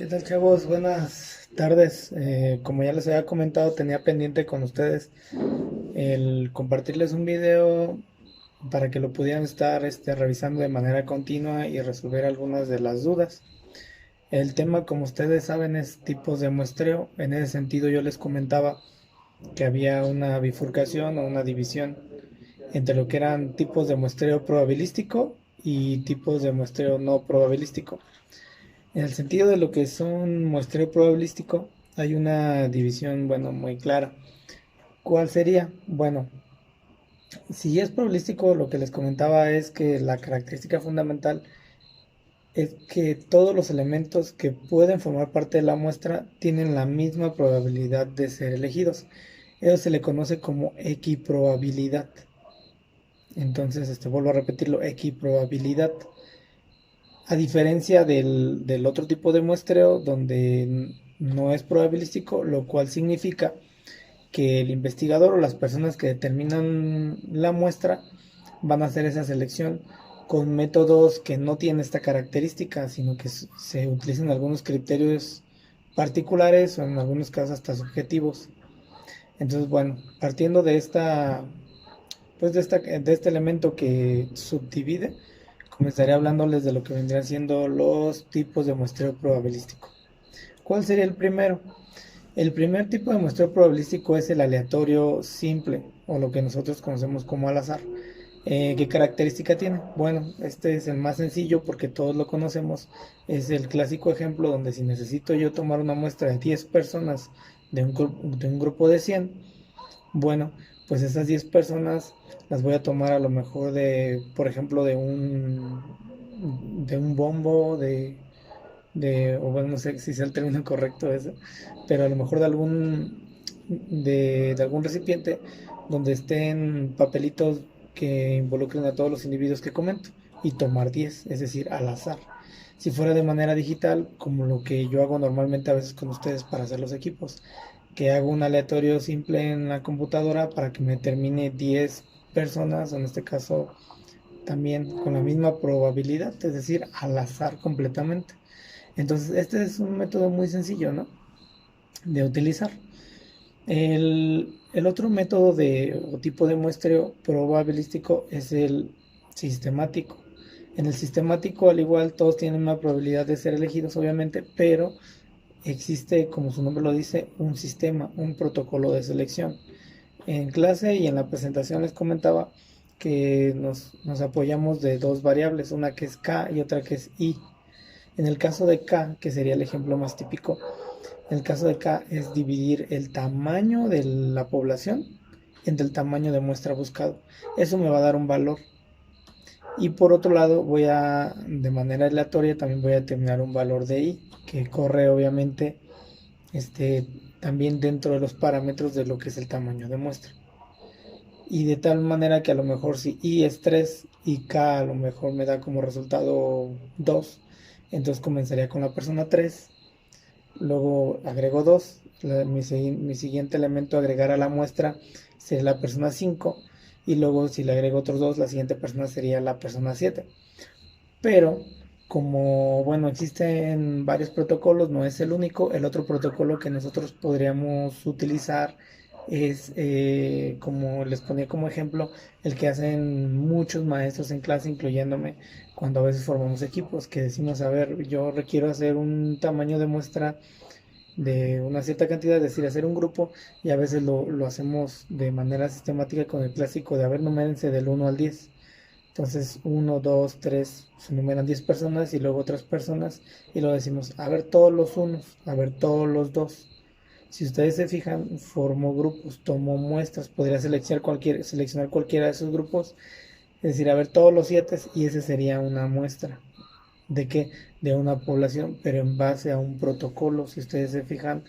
¿Qué tal, chavos? Buenas tardes. Como ya les había comentado, tenía pendiente con ustedes el compartirles un video para que lo pudieran estar revisando de manera continua y resolver algunas de las dudas. El tema, como ustedes saben, es tipos de muestreo. En ese sentido, yo les comentaba que había una bifurcación o una división entre lo que eran tipos de muestreo probabilístico y tipos de muestreo no probabilístico. En el sentido de lo que es un muestreo probabilístico, hay una división, bueno, muy clara. ¿Cuál sería? Bueno, si es probabilístico, lo que les comentaba es que la característica fundamental es que todos los elementos que pueden formar parte de la muestra tienen la misma probabilidad de ser elegidos. Eso se le conoce como equiprobabilidad. Entonces, vuelvo a repetirlo, equiprobabilidad. A diferencia del otro tipo de muestreo donde no es probabilístico, lo cual significa que el investigador o las personas que determinan la muestra van a hacer esa selección con métodos que no tienen esta característica, sino que se utilizan algunos criterios particulares o en algunos casos hasta subjetivos. Entonces, bueno, partiendo de de este elemento que subdivide, comenzaré hablándoles de lo que vendrían siendo los tipos de muestreo probabilístico. ¿Cuál sería el primero? El primer tipo de muestreo probabilístico es el aleatorio simple, o lo que nosotros conocemos como al azar. ¿Qué característica tiene? Bueno, este es el más sencillo porque todos lo conocemos. Es el clásico ejemplo donde si necesito yo tomar una muestra de 10 personas de un grupo de 100, bueno, pues esas 10 personas las voy a tomar a lo mejor por ejemplo, de un bombo, o bueno, no sé si sea el término correcto ese, pero a lo mejor de algún recipiente donde estén papelitos que involucren a todos los individuos que comento y tomar 10, es decir, al azar. Si fuera de manera digital, como lo que yo hago normalmente a veces con ustedes para hacer los equipos, que hago un aleatorio simple en la computadora para que me termine 10 personas, en este caso también con la misma probabilidad, es decir, al azar completamente. Entonces, este es un método muy sencillo, ¿no? De utilizar. El otro método o tipo de muestreo probabilístico es el sistemático. En el sistemático, al igual, todos tienen una probabilidad de ser elegidos, obviamente, pero existe, como su nombre lo dice, un sistema, un protocolo de selección. En clase y en la presentación les comentaba que nos apoyamos de dos variables, una que es K y otra que es I. En el caso de K, que sería el ejemplo más típico, en el caso de K es dividir el tamaño de la población entre el tamaño de muestra buscado. Eso me va a dar un valor. Y por otro lado, de manera aleatoria, también voy a determinar un valor de I, que corre obviamente este, también dentro de los parámetros de lo que es el tamaño de muestra. Y de tal manera que a lo mejor si I es 3 y K a lo mejor me da como resultado 2, entonces comenzaría con la persona 3, luego agrego 2, mi siguiente elemento a agregar a la muestra sería la persona 5 y luego si le agrego otros 2, la siguiente persona sería la persona 7. Pero como, bueno, existen varios protocolos, no es el único. El otro protocolo que nosotros podríamos utilizar es, como les ponía como ejemplo, el que hacen muchos maestros en clase, incluyéndome, cuando a veces formamos equipos, que decimos, a ver, yo requiero hacer un tamaño de muestra de una cierta cantidad, es decir, hacer un grupo, y a veces lo hacemos de manera sistemática con el clásico de, a ver, numérense del 1 al 10. Entonces, uno 2 3 se numeran 10 personas y luego otras personas y lo decimos, a ver todos los unos, a ver todos los dos. Si ustedes se fijan, formo grupos, tomo muestras, podría seleccionar cualquiera de esos grupos, es decir, a ver todos los 7 y ese sería una muestra. ¿De qué? De una población, pero en base a un protocolo. Si ustedes se fijan,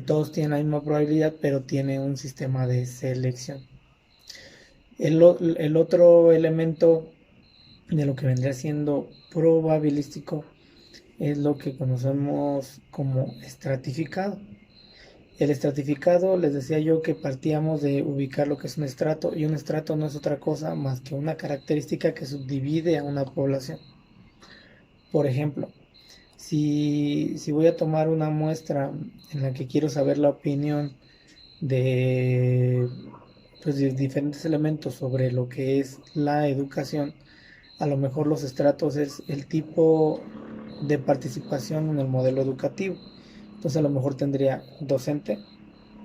todos tienen la misma probabilidad, pero tiene un sistema de selección. El otro elemento de lo que vendría siendo probabilístico es lo que conocemos como estratificado. El estratificado, les decía yo que partíamos de ubicar lo que es un estrato, y un estrato no es otra cosa más que una característica que subdivide a una población. Por ejemplo, Si voy a tomar una muestra en la que quiero saber la opinión de, pues, de diferentes elementos sobre lo que es la educación, a lo mejor los estratos es el tipo de participación en el modelo educativo. Entonces a lo mejor tendría docente,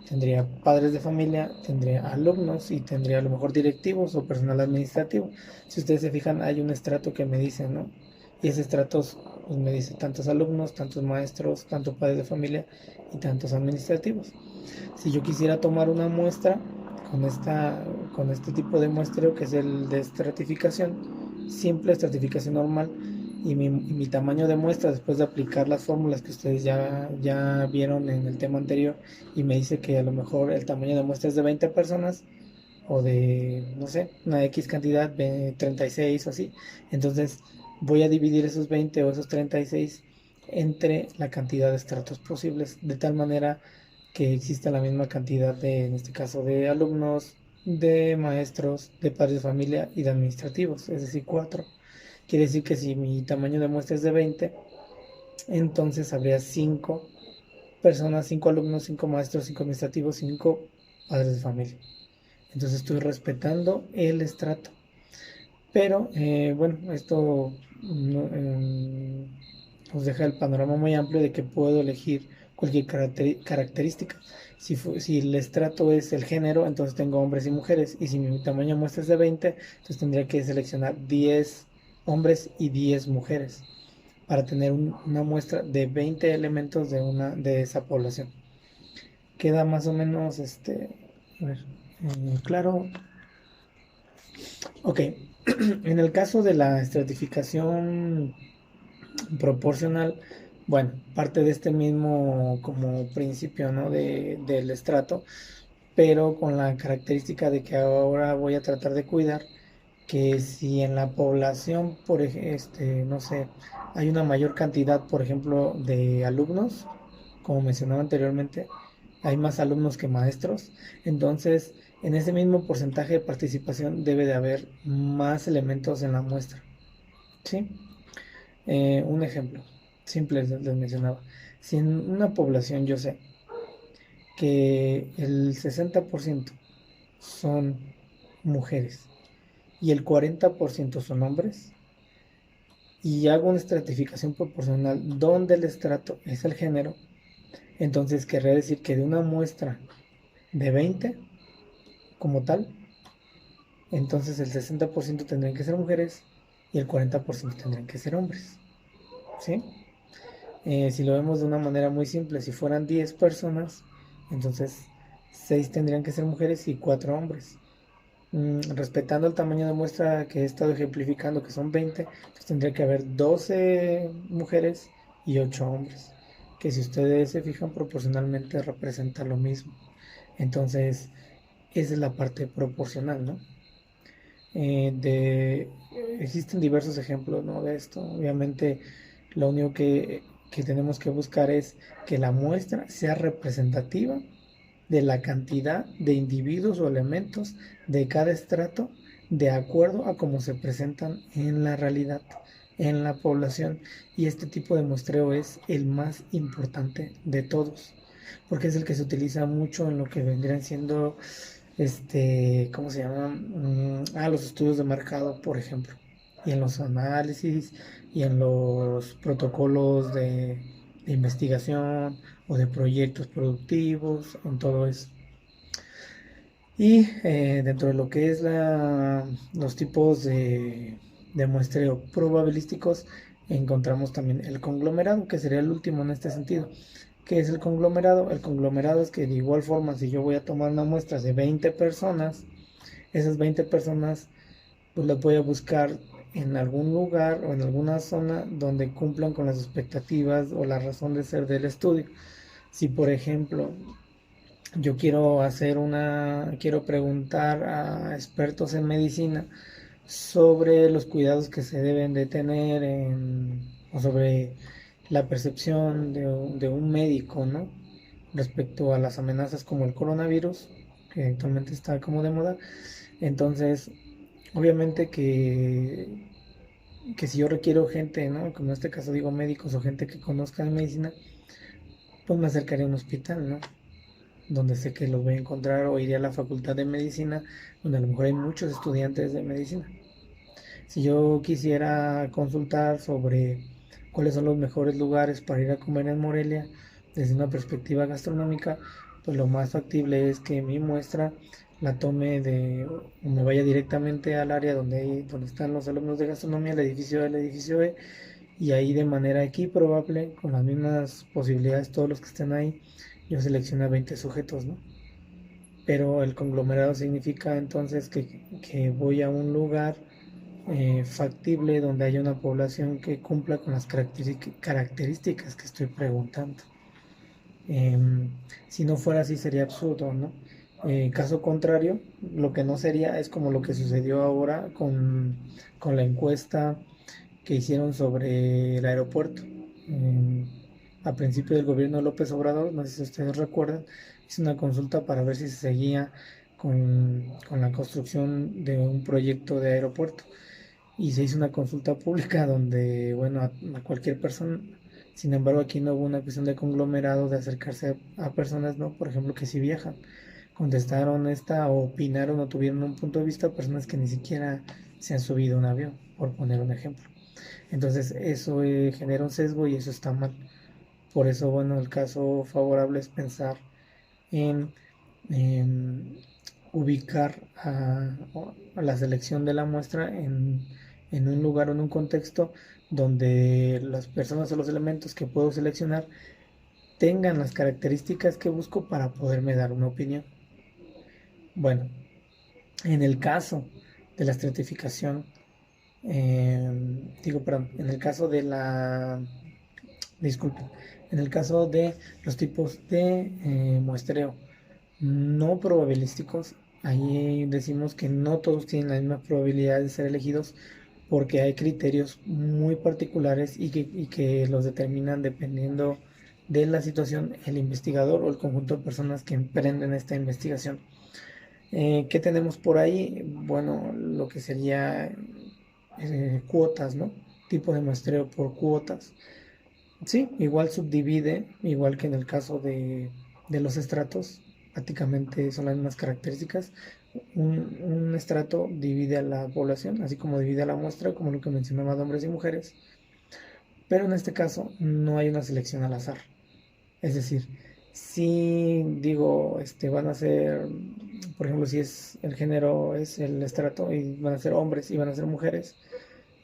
tendría padres de familia, tendría alumnos y tendría a lo mejor directivos o personal administrativo. Si ustedes se fijan, hay un estrato que me dice, ¿no? Y ese estrato pues, me dice tantos alumnos, tantos maestros, tantos padres de familia y tantos administrativos. Si yo quisiera tomar una muestra con este tipo de muestreo que es el de estratificación, simple estratificación normal, y mi tamaño de muestra después de aplicar las fórmulas que ustedes ya vieron en el tema anterior, y me dice que a lo mejor el tamaño de muestra es de 20 personas o de, no sé, una X cantidad, de 36 o así, entonces voy a dividir esos 20 o esos 36 entre la cantidad de estratos posibles, de tal manera que exista la misma cantidad de, en este caso, de alumnos, de maestros, de padres de familia y de administrativos, es decir, 4. Quiere decir que si mi tamaño de muestra es de 20, entonces habría 5 personas, 5 alumnos, 5 maestros, 5 administrativos, 5 padres de familia. Entonces estoy respetando el estrato. Pero bueno, esto no, nos deja el panorama muy amplio de que puedo elegir cualquier característica. Si el estrato es el género, entonces tengo hombres y mujeres. Y si mi tamaño de muestra es de 20, entonces tendría que seleccionar 10 hombres y 10 mujeres para tener una muestra de 20 elementos de esa población. Queda más o menos a ver, claro. Ok, en el caso de la estratificación proporcional, bueno, parte de este mismo como principio, ¿no? Del estrato, pero con la característica de que ahora voy a tratar de cuidar que si en la población, no sé, hay una mayor cantidad, por ejemplo, de alumnos, como mencionaba anteriormente, hay más alumnos que maestros, entonces en ese mismo porcentaje de participación debe de haber más elementos en la muestra, ¿sí? Un ejemplo simple les mencionaba. Si en una población yo sé que el 60% son mujeres y el 40% son hombres, y hago una estratificación proporcional donde el estrato es el género, entonces querría decir que de una muestra de 20 como tal, entonces el 60% tendrían que ser mujeres y el 40% tendrían que ser hombres, ¿sí? Si lo vemos de una manera muy simple, si fueran 10 personas, entonces 6 tendrían que ser mujeres y 4 hombres. Respetando el tamaño de muestra que he estado ejemplificando, que son 20, pues tendría que haber 12 mujeres y 8 hombres, que si ustedes se fijan proporcionalmente representa lo mismo. Entonces, esa es la parte proporcional, ¿no? Eh, de, Existen diversos ejemplos, ¿no? De esto. Obviamente, lo único que tenemos que buscar es que la muestra sea representativa de la cantidad de individuos o elementos de cada estrato de acuerdo a cómo se presentan en la realidad, en la población. Y este tipo de muestreo es el más importante de todos, porque es el que se utiliza mucho en lo que vendrían siendo, ¿cómo se llama? Los estudios de mercado, por ejemplo, y en los análisis y en los protocolos de investigación o de proyectos productivos, en todo eso. Y dentro de lo que es los tipos de muestreo probabilísticos, encontramos también el conglomerado, que sería el último en este sentido. ¿Qué es el conglomerado? El conglomerado es que de igual forma, si yo voy a tomar una muestra de 20 personas, esas 20 personas pues las voy a buscar en algún lugar o en alguna zona donde cumplan con las expectativas o la razón de ser del estudio. Si por ejemplo yo quiero preguntar a expertos en medicina sobre los cuidados que se deben de tener o sobre la percepción de un médico, ¿no? Respecto a las amenazas como el coronavirus, que actualmente está como de moda. Entonces, obviamente que que si yo requiero gente, ¿no? Como en este caso digo médicos o gente que conozca de medicina, pues me acercaría a un hospital, ¿no? Donde sé que los voy a encontrar, o iría a la facultad de medicina, donde a lo mejor hay muchos estudiantes de medicina. Si yo quisiera consultar sobre cuáles son los mejores lugares para ir a comer en Morelia desde una perspectiva gastronómica, pues lo más factible es que mi muestra la tome o me vaya directamente al área donde están los alumnos de gastronomía, el edificio E, y ahí de manera equiprobable, con las mismas posibilidades, todos los que estén ahí, yo selecciono a 20 sujetos, ¿no? Pero el conglomerado significa entonces que voy a un lugar factible donde haya una población que cumpla con las características que estoy preguntando. Si no fuera así sería absurdo, ¿no? Caso contrario, lo que no sería es como lo que sucedió ahora con la encuesta que hicieron sobre el aeropuerto. A principio del gobierno de López Obrador, no sé si ustedes recuerdan, hizo una consulta para ver si se seguía con la construcción de un proyecto de aeropuerto, y se hizo una consulta pública donde, bueno, a cualquier persona. Sin embargo, aquí no hubo una cuestión de conglomerado de acercarse a personas, ¿no? Por ejemplo, que si viajan. Contestaron esta o opinaron o tuvieron un punto de vista personas que ni siquiera se han subido a un avión, por poner un ejemplo. Entonces, eso genera un sesgo y eso está mal. Por eso, bueno, el caso favorable es pensar en, en ubicar a la selección de la muestra en un lugar o en un contexto donde las personas o los elementos que puedo seleccionar tengan las características que busco para poderme dar una opinión. Bueno, en el caso de la estratificación, perdón, en el caso de disculpen, en el caso de los tipos de muestreo no probabilísticos, ahí decimos que no todos tienen la misma probabilidad de ser elegidos porque hay criterios muy particulares y que los determinan dependiendo de la situación el investigador o el conjunto de personas que emprenden esta investigación. ¿Qué tenemos por ahí? Bueno, lo que sería cuotas, ¿no? Tipo de muestreo por cuotas. Sí, igual subdivide, igual que en el caso de los estratos, prácticamente son las mismas características. Un estrato divide a la población, así como divide a la muestra, como lo que mencionaba de hombres y mujeres, pero en este caso no hay una selección al azar. Es decir, si digo, van a ser, por ejemplo, si es el género, es el estrato, y van a ser hombres y van a ser mujeres,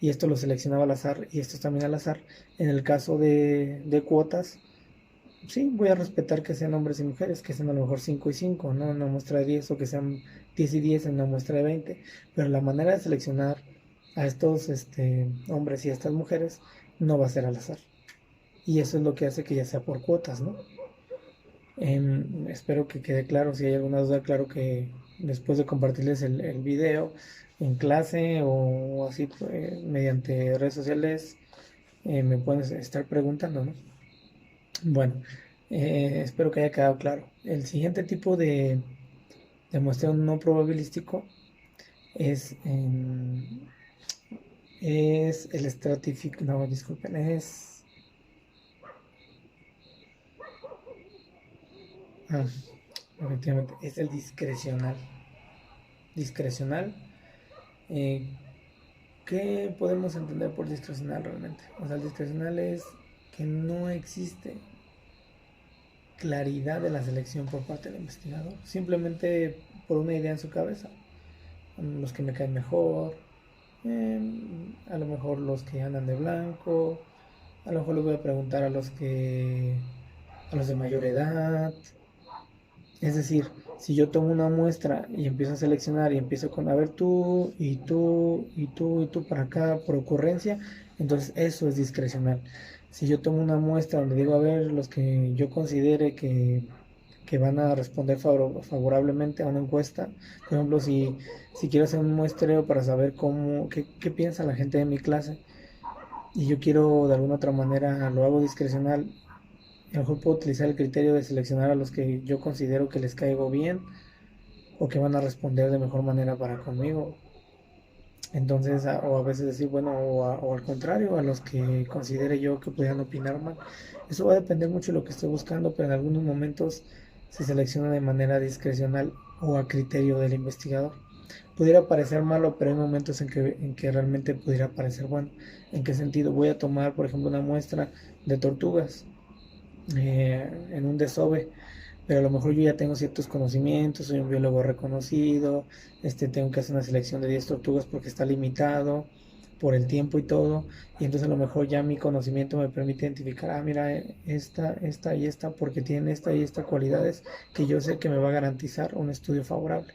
y esto lo seleccionaba al azar y esto también al azar. En el caso de cuotas, sí, voy a respetar que sean hombres y mujeres, que sean a lo mejor 5 y 5, ¿no? En una muestra de 10, o que sean 10 y 10 en una muestra de 20. Pero la manera de seleccionar a estos hombres y a estas mujeres no va a ser al azar. Y eso es lo que hace que ya sea por cuotas, ¿no? Espero que quede claro. Si hay alguna duda, claro que después de compartirles el video en clase o así mediante redes sociales, me pueden estar preguntando, ¿no? Bueno, espero que haya quedado claro. El siguiente tipo de muestreo no probabilístico es, es el no, disculpen, ah, efectivamente, es el discrecional. Discrecional, eh, ¿qué podemos entender por discrecional realmente? O sea, el discrecional es que no existe claridad de la selección por parte del investigador, simplemente por una idea en su cabeza. Los que me caen mejor, a lo mejor los que andan de blanco, a lo mejor les voy a preguntar a los de mayor edad. Es decir, si yo tomo una muestra y empiezo a seleccionar y empiezo con, a ver, tú y tú y tú y tú para acá por ocurrencia, entonces eso es discrecional. Si yo tomo una muestra donde digo, a ver, los que yo considere que van a responder favorablemente a una encuesta, por ejemplo, si quiero hacer un muestreo para saber qué piensa la gente de mi clase, y yo quiero de alguna otra manera, lo hago discrecional, a lo mejor puedo utilizar el criterio de seleccionar a los que yo considero que les caigo bien o que van a responder de mejor manera para conmigo. Entonces, o a veces decir, bueno, o al contrario, a los que considere yo que pudieran opinar mal. Eso va a depender mucho de lo que estoy buscando, pero en algunos momentos se selecciona de manera discrecional o a criterio del investigador. Pudiera parecer malo, pero hay momentos en que realmente pudiera parecer bueno. ¿En qué sentido? Voy a tomar, por ejemplo, una muestra de tortugas en un desove, pero a lo mejor yo ya tengo ciertos conocimientos, soy un biólogo reconocido, tengo que hacer una selección de 10 tortugas porque está limitado por el tiempo y todo, y entonces a lo mejor ya mi conocimiento me permite identificar, mira, esta y esta, porque tienen esta y esta cualidades que yo sé que me va a garantizar un estudio favorable.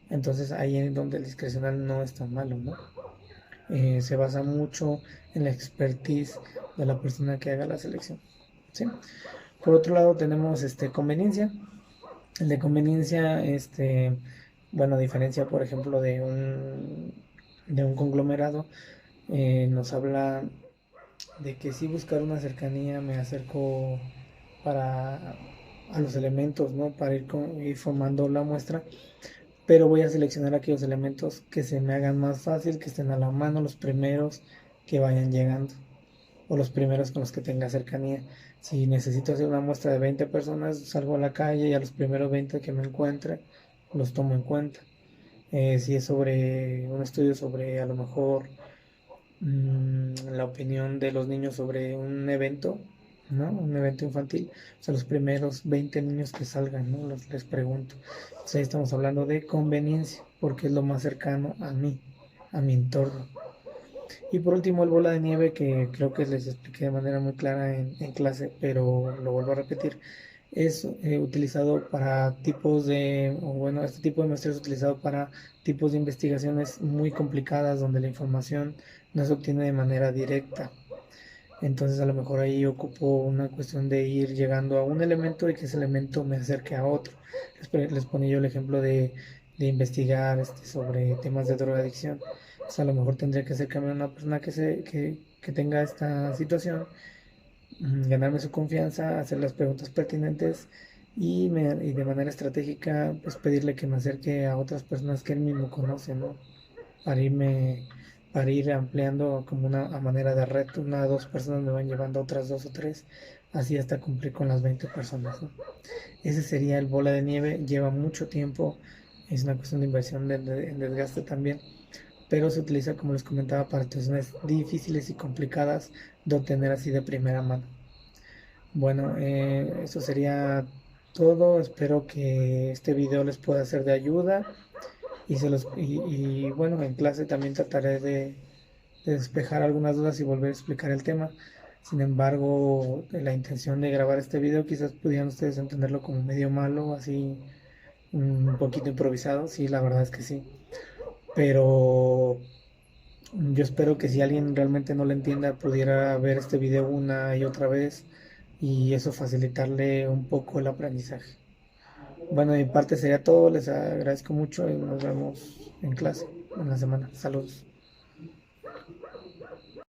Entonces ahí es donde el discrecional no es tan malo, ¿no? Se basa mucho en la expertise de la persona que haga la selección, ¿sí? Por otro lado tenemos conveniencia. El de conveniencia, bueno, a diferencia, por ejemplo, de un conglomerado, nos habla de que si buscar una cercanía me acerco para a los elementos, ¿no? Para ir formando la muestra, pero voy a seleccionar aquellos elementos que se me hagan más fácil, que estén a la mano, los primeros que vayan llegando o los primeros con los que tenga cercanía. Si necesito hacer una muestra de 20 personas, salgo a la calle y a los primeros 20 que me encuentre los tomo en cuenta. Si es sobre un estudio sobre a lo mejor la opinión de los niños sobre un evento, ¿no? Un evento infantil, o sea, los primeros 20 niños que salgan, ¿no? Les pregunto. Entonces ahí estamos hablando de conveniencia, porque es lo más cercano a mí, a mi entorno. Y por último, el bola de nieve, que creo que les expliqué de manera muy clara en clase, pero lo vuelvo a repetir. Es utilizado para tipos de, o bueno, este tipo de muestra es utilizado para tipos de investigaciones muy complicadas donde la información no se obtiene de manera directa. Entonces a lo mejor ahí ocupo una cuestión de ir llegando a un elemento y que ese elemento me acerque a otro. Les ponía yo el ejemplo de investigar sobre temas de drogadicción. O sea, a lo mejor tendría que acercarme a una persona que tenga esta situación, ganarme su confianza, hacer las preguntas pertinentes y de manera estratégica pues pedirle que me acerque a otras personas que él mismo conoce, ¿no? Para irme, para ir ampliando como una a manera de reto, una o dos personas me van llevando a otras dos o tres, así hasta cumplir con las 20 personas, ¿no? Ese sería el bola de nieve, lleva mucho tiempo, es una cuestión de inversión, en desgaste también, pero se utiliza, como les comentaba, para situaciones difíciles y complicadas de obtener así de primera mano. Bueno, eso sería todo. Espero que este video les pueda ser de ayuda y bueno, en clase también trataré de despejar algunas dudas y volver a explicar el tema. Sin embargo, la intención de grabar este video quizás pudieran ustedes entenderlo como medio malo, así un poquito improvisado. Sí, la verdad es que sí. Pero yo espero que si alguien realmente no lo entienda, pudiera ver este video una y otra vez y eso facilitarle un poco el aprendizaje. Bueno, de mi parte sería todo. Les agradezco mucho y nos vemos en clase en la semana. Saludos.